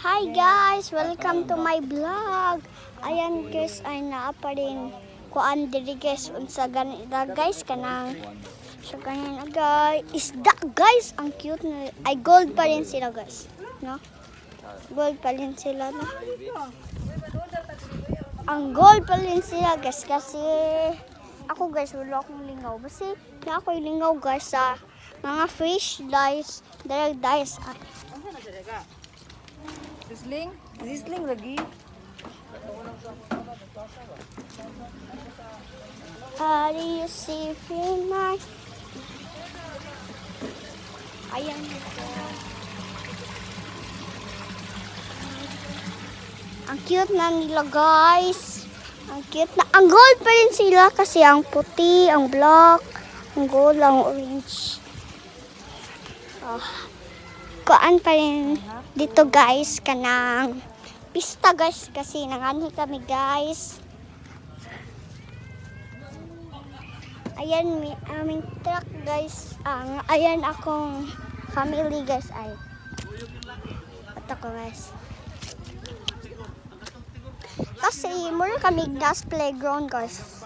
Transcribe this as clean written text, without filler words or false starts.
Hi guys! Welcome to my vlog. Ayan guys, ay naa pa rin kuan diri guys. Unsa ganita guys kanang sa ganyan guys. Isda guys, ang cute na. Ay gold pa rin sila guys. No? Gold pa rin sila no. Ang gold pa rin sila guys kasi ako guys wala akong lingaw. Kasi na ako lingaw guys sa mga fish dice, direct dice. Sisling lagi. How do you see my? Ayan ito. Ang cute na nila guys. Ang cute na. Ang gold pa rin sila kasi ang puti, ang black, ang gold, ang orange. Kuan pa rin dito guys kanang pista guys kasi nangani kami guys. Ayan aming truck guys. Ayan akong family guys ay. Ito ko guys. Kasi mura kami gas playground guys.